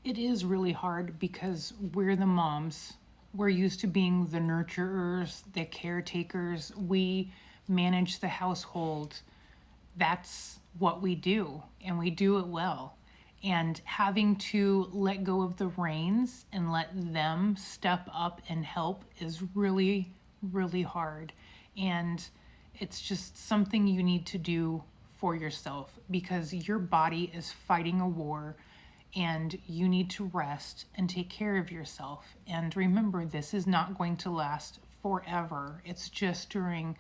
It is really hard because we're the moms. We're used to being the nurturers, the caretakers. We manage the household. That's what we do, and we do it well. And having to let go of the reins and let them step up and help is really, really hard. And it's just something you need to do for yourself because your body is fighting a war and you need to rest and take care of yourself. And remember, this is not going to last forever. It's just during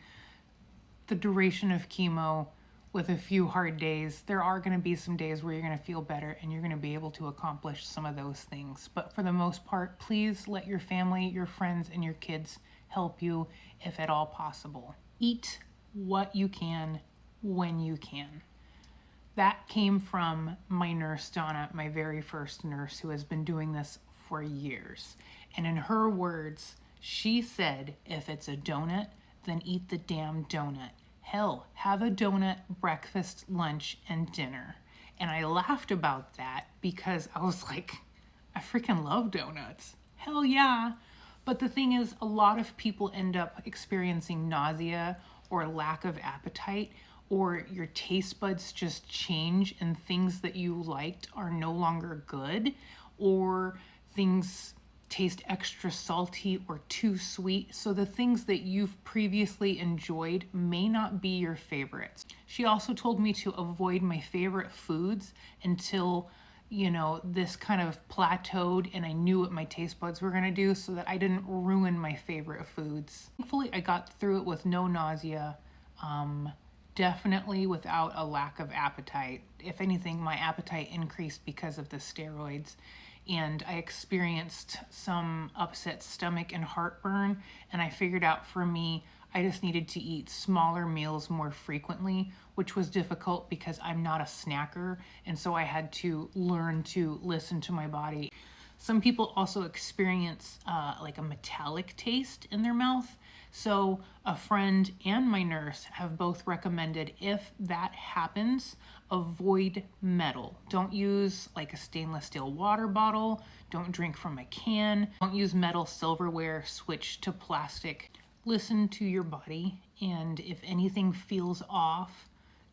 the duration of chemo with a few hard days. There are going to be some days where you're going to feel better and you're going to be able to accomplish some of those things. But for the most part, please let your family, your friends, and your kids help you if at all possible. Eat what you can when you can. That came from my nurse, Donna, my very first nurse, who has been doing this for years. And in her words, she said, if it's a donut, then eat the damn donut. Hell, have a donut breakfast, lunch, and dinner. And I laughed about that because I was like, I freaking love donuts. Hell yeah. But the thing is, a lot of people end up experiencing nausea or lack of appetite, or your taste buds just change and things that you liked are no longer good, or things taste extra salty or too sweet. So the things that you've previously enjoyed may not be your favorites. She also told me to avoid my favorite foods until, this kind of plateaued and I knew what my taste buds were going to do so that I didn't ruin my favorite foods. Thankfully, I got through it with no nausea. Definitely without a lack of appetite. If anything, my appetite increased because of the steroids. And I experienced some upset stomach and heartburn. And I figured out for me, I just needed to eat smaller meals more frequently, which was difficult because I'm not a snacker. And so I had to learn to listen to my body. Some people also experience like a metallic taste in their mouth. So a friend and my nurse have both recommended if that happens, avoid metal. Don't use like a stainless steel water bottle. Don't drink from a can. Don't use metal silverware. Switch to plastic. Listen to your body. And if anything feels off,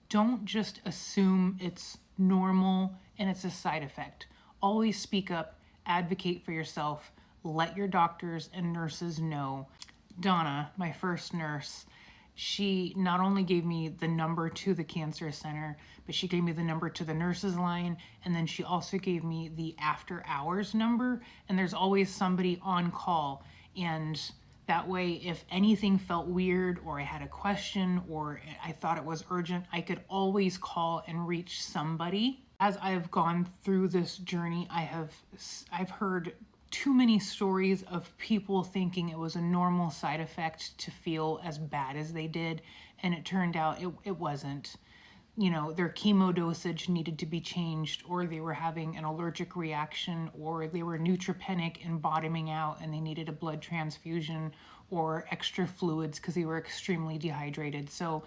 don't just assume it's normal and it's a side effect. Always speak up. Advocate for yourself. Let your doctors and nurses know. Donna, my first nurse, she not only gave me the number to the cancer center, but she gave me the number to the nurses line. And then she also gave me the after hours number. And there's always somebody on call. And that way, if anything felt weird or I had a question or I thought it was urgent, I could always call and reach somebody. As I've gone through this journey, I've heard too many stories of people thinking it was a normal side effect to feel as bad as they did, and it turned out it wasn't. Their chemo dosage needed to be changed, or they were having an allergic reaction, or they were neutropenic and bottoming out and they needed a blood transfusion or extra fluids because they were extremely dehydrated. So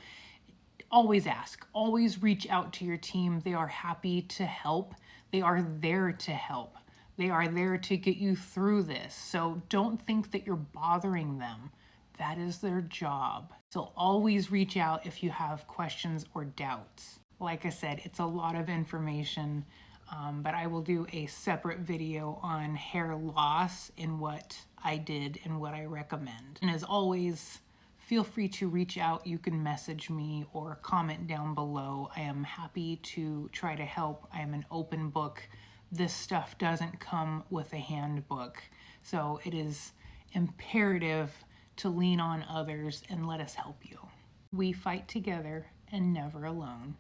always ask, always reach out to your team. They are happy to help. They are there to help. They are there to get you through this. So don't think that you're bothering them. That is their job. So always reach out if you have questions or doubts. Like I said, it's a lot of information, but I will do a separate video on hair loss and what I did and what I recommend. And as always, feel free to reach out. You can message me or comment down below. I am happy to try to help. I am an open book. This stuff doesn't come with a handbook. So it is imperative to lean on others and let us help you. We fight together and never alone.